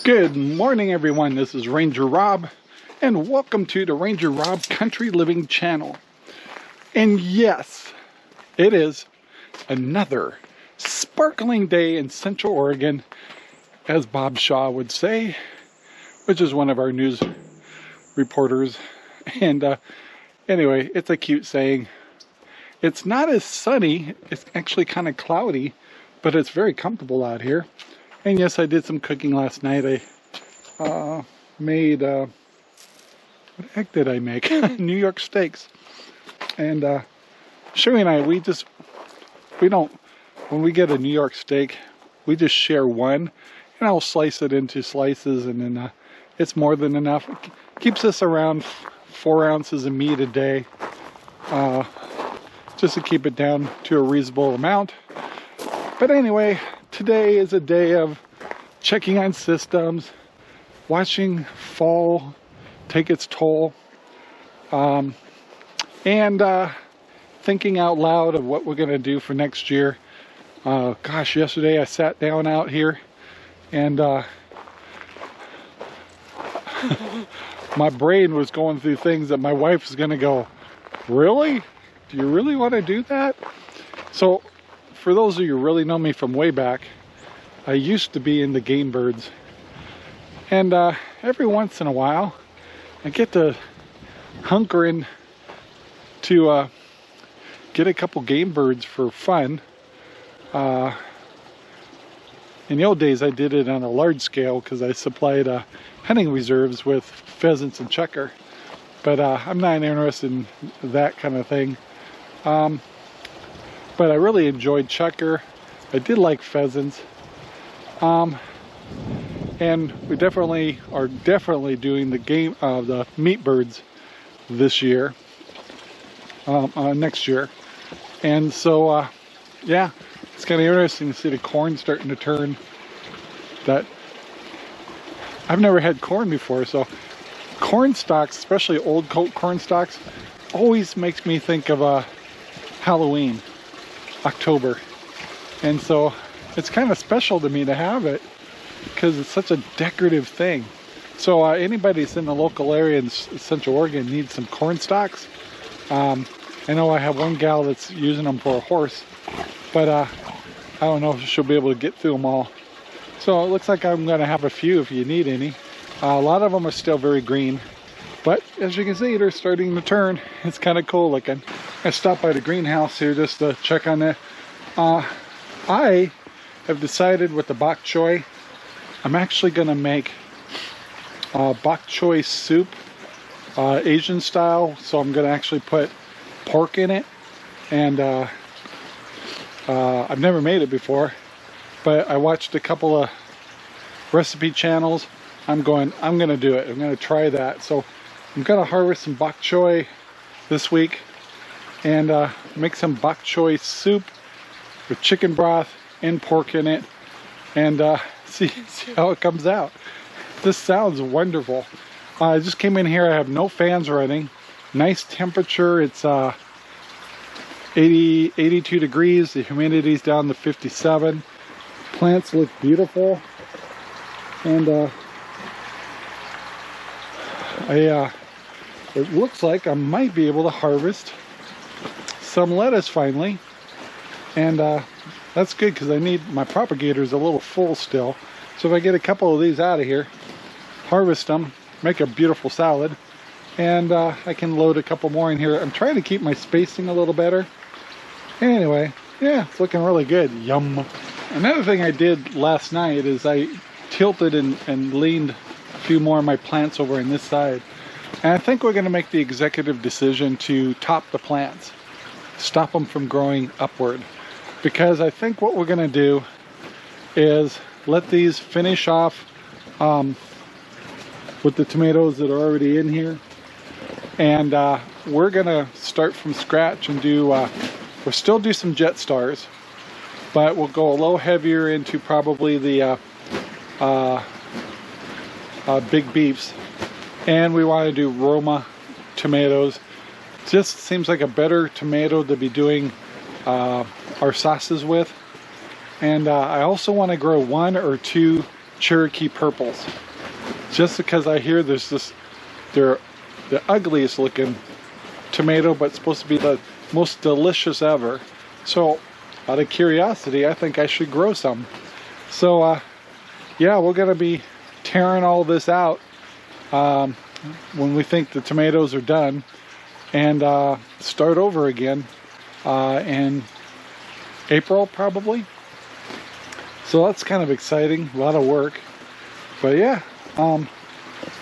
Good morning, everyone. This is Ranger Rob, and welcome to the Ranger Rob Country Living channel. And yes, it is another sparkling day in Central Oregon, as Bob Shaw would say, which is one of our news reporters. And anyway, it's a cute saying. It's not as sunny. It's actually kind of cloudy, but it's very comfortable out here. And yes, I did some cooking last night. I made, what the heck did I make? New York steaks. And Sherry and I, we don't, when we get a New York steak, we just share one. And I'll slice it into slices, and then it's more than enough. It keeps us around 4 ounces of meat a day, just to keep it down to a reasonable amount. But anyway, today is a day of checking on systems, watching fall take its toll, and thinking out loud of what we're going to do for next year. Gosh, yesterday I sat down out here and my brain was going through things that my wife was going to go, really? Do you really want to do that? So, for those of you who really know me from way back, I used to be into game birds. And every once in a while, I get to hunker in to get a couple game birds for fun. In the old days, I did it on a large scale because I supplied hunting reserves with pheasants and chukar. But I'm not interested in that kind of thing. But I really enjoyed chukar. I did like pheasants. And we definitely are doing the meat birds this year, next year. And so, yeah, it's kind of interesting to see the corn starting to turn. That I've never had corn before, so corn stalks, especially old corn stalks, always makes me think of Halloween, October. And so it's kind of special to me to have it because it's such a decorative thing. So anybody that's in the local area in Central Oregon needs some corn stalks. I know I have one gal that's using them for a horse, but I don't know if she'll be able to get through them all. So it looks like I'm going to have a few if you need any. A lot of them are still very green, but as you can see, they're starting to turn. It's kind of cool looking. I stopped by the greenhouse here just to check on that. I have decided with the bok choy, I'm actually going to make bok choy soup, Asian style. So I'm going to actually put pork in it. And I've never made it before, but I watched a couple of recipe channels. I'm going to do it. I'm going to try that. So I'm going to harvest some bok choy this week and make some bok choy soup with chicken broth and pork in it, and see how it comes out. This sounds wonderful. I just came in here. I have no fans running. Nice temperature. It's 82 degrees. The humidity's down to 57. Plants look beautiful, and it looks like I might be able to harvest some lettuce finally. And that's good because I need my propagators a little full still. So if I get a couple of these out of here, harvest them, make a beautiful salad, and I can load a couple more in here. I'm trying to keep my spacing a little better. Anyway, yeah, it's looking really good. Yum. Another thing I did last night is I tilted and leaned a few more of my plants over on this side. And I think we're going to make the executive decision to top the plants, stop them from growing upward. Because I think what we're going to do is let these finish off with the tomatoes that are already in here. And we're going to start from scratch and do, we'll still do some jet stars, but we'll go a little heavier into probably the big beefs. And we want to do Roma tomatoes. Just seems like a better tomato to be doing our sauces with. And I also want to grow 1 or 2 Cherokee purples. Just because I hear there's this, they're the ugliest looking tomato, but supposed to be the most delicious ever. So out of curiosity, I think I should grow some. So yeah, we're gonna be tearing all this out when we think the tomatoes are done, and start over again in April probably. So that's kind of exciting, a lot of work, but yeah,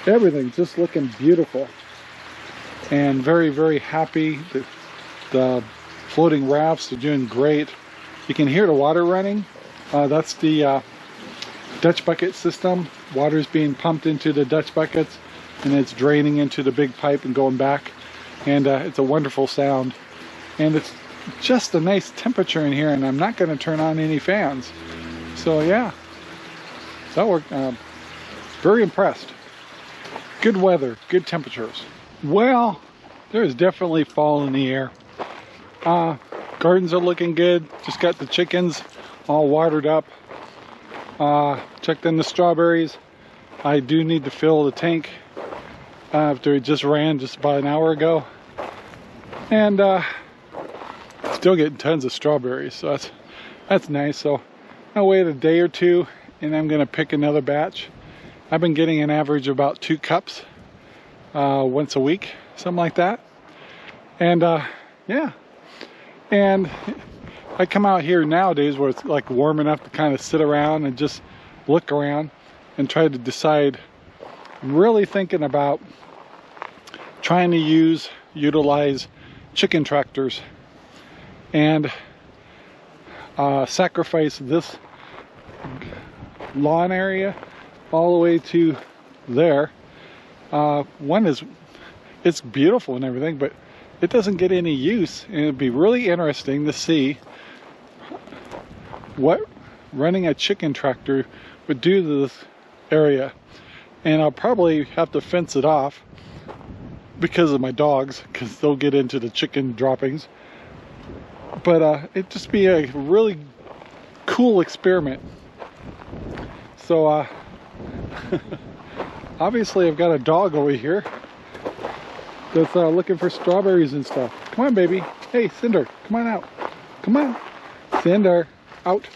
everything's just looking beautiful, and very, very happy. The floating rafts are doing great. You can hear the water running. That's the Dutch bucket system. Water's being pumped into the Dutch buckets, and it's draining into the big pipe and going back, and it's a wonderful sound, and it's just a nice temperature in here, and I'm not going to turn on any fans. So yeah, that worked. Very impressed. Good weather, good temperatures. Well, there's definitely fall in the air. Gardens are looking good. Just got the chickens all watered up. Checked in the strawberries. I do need to fill the tank after it just ran just about an hour ago. And still getting tons of strawberries, so that's nice. So I'll wait a day or two and I'm gonna pick another batch. I've been getting an average of about 2 cups once a week, something like that. And yeah, and I come out here nowadays where it's like warm enough to kind of sit around and just look around and try to decide. I'm really thinking about trying to utilize chicken tractors and sacrifice this lawn area all the way to there. One is, it's beautiful and everything, but it doesn't get any use, and it'd be really interesting to see what running a chicken tractor would do to this area. And I'll probably have to fence it off because of my dogs, because they'll get into the chicken droppings. But it'd just be a really cool experiment. So obviously I've got a dog over here that's looking for strawberries and stuff. Come on, baby. Hey, Cinder, come on out. Come on. Cinder, out.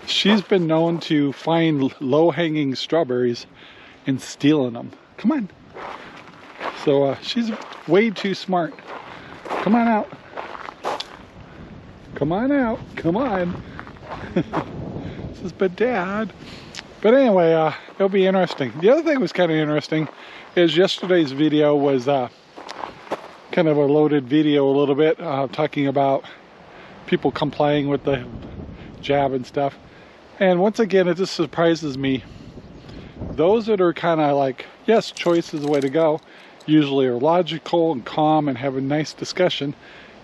She's been known to find low-hanging strawberries and stealing them. Come on. So she's way too smart. Come on out. Come on out. Come on. This is but Dad. But anyway, it'll be interesting. The other thing was kind of interesting is yesterday's video was kind of a loaded video a little bit, talking about people complying with the jab and stuff. And once again, it just surprises me. Those that are kind of like, yes, choice is the way to go, usually are logical and calm and have a nice discussion.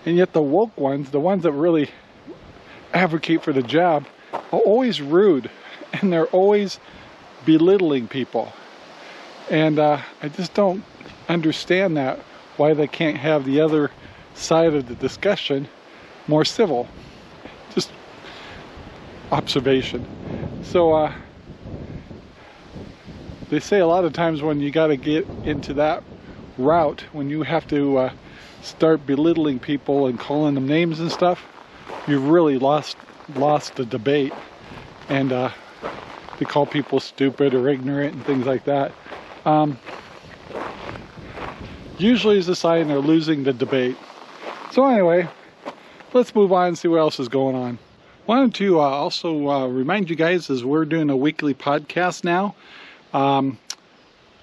And yet the woke ones, the ones that really advocate for the jab, are always rude. And they're always belittling people. And I just don't understand that, why they can't have the other side of the discussion more civil. Just observation. So they say a lot of times when you got to get into that route, when you have to start belittling people and calling them names and stuff, you've really lost the debate. And they call people stupid or ignorant and things like that. Usually is a sign they're losing the debate. So anyway, let's move on and see what else is going on. Wanted to also remind you guys, as we're doing a weekly podcast now,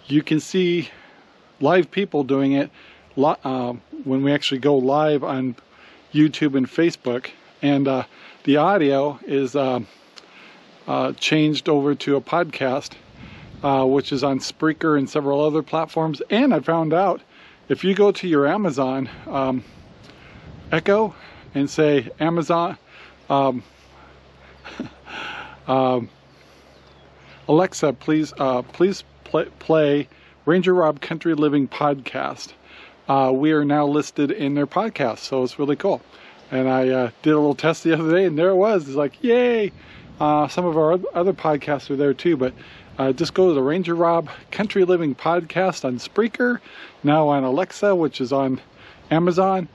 you can see live people doing it when we actually go live on YouTube and Facebook, and the audio is changed over to a podcast, which is on Spreaker and several other platforms. And I found out if you go to your Amazon Echo and say, Amazon Alexa, please play Ranger Rob Country Living podcast, we are now listed in their podcast, so it's really cool. And I did a little test the other day, and there it was. It's like, yay! Some of our other podcasts are there too, but just go to the Ranger Rob Country Living Podcast on Spreaker, now on Alexa, which is on Amazon,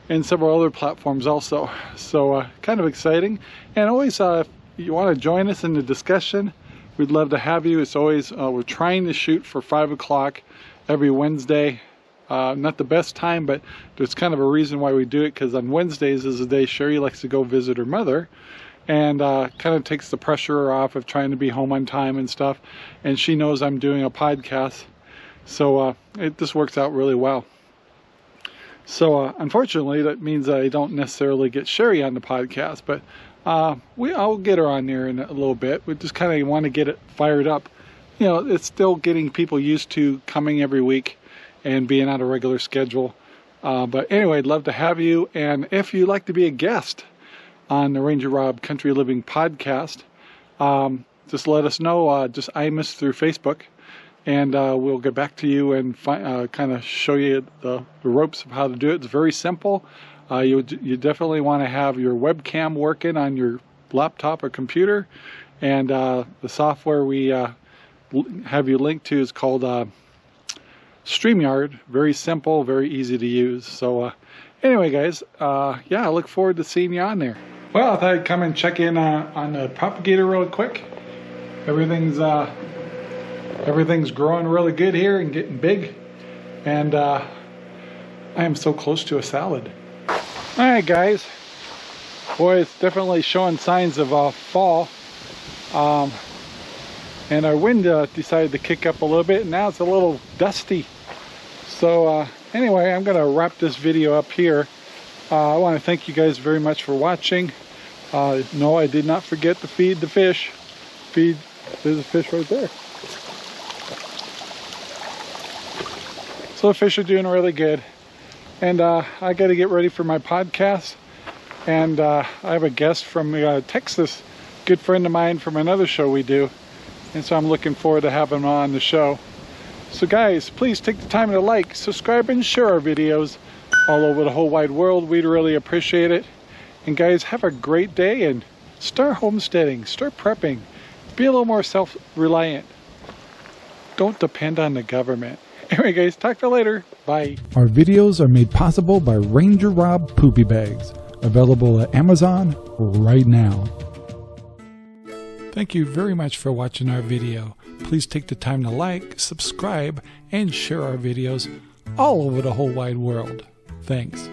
and several other platforms also. So kind of exciting. And always, if you want to join us in the discussion, we'd love to have you. It's always, we're trying to shoot for 5 o'clock every Wednesday. Not the best time, but there's kind of a reason why we do it, because on Wednesdays is the day Sherry likes to go visit her mother, and kind of takes the pressure off of trying to be home on time and stuff, and she knows I'm doing a podcast, so this works out really well. So unfortunately, that means I don't necessarily get Sherry on the podcast, but I'll get her on there in a little bit. We just kind of want to get it fired up. You know, it's still getting people used to coming every week and being on a regular schedule. But anyway, I'd love to have you. And if you'd like to be a guest on the Ranger Rob Country Living Podcast, just let us know. Just IM us through Facebook, and we'll get back to you and kind of show you the ropes of how to do it. It's very simple. You definitely want to have your webcam working on your laptop or computer. And the software we have you linked to is called StreamYard. Very simple, very easy to use. So anyway, guys, yeah, I look forward to seeing you on there. Well, I thought I'd come and check in on the propagator real quick. Everything's growing really good here and getting big, and I am so close to a salad. All right, guys, boy, it's definitely showing signs of fall. And our wind decided to kick up a little bit, and now it's a little dusty. So anyway, I'm going to wrap this video up here. I want to thank you guys very much for watching. No, I did not forget to feed the fish. There's a fish right there. So the fish are doing really good. And I got to get ready for my podcast. And I have a guest from Texas, good friend of mine from another show we do. And so I'm looking forward to having him on the show. So guys, please take the time to like, subscribe, and share our videos all over the whole wide world. We'd really appreciate it. And guys, have a great day and start homesteading, start prepping. Be a little more self-reliant. Don't depend on the government. Anyway guys, talk to you later. Bye. Our videos are made possible by Ranger Rob Poopy Bags, available at Amazon right now. Thank you very much for watching our video. Please take the time to like, subscribe, and share our videos all over the whole wide world. Thanks.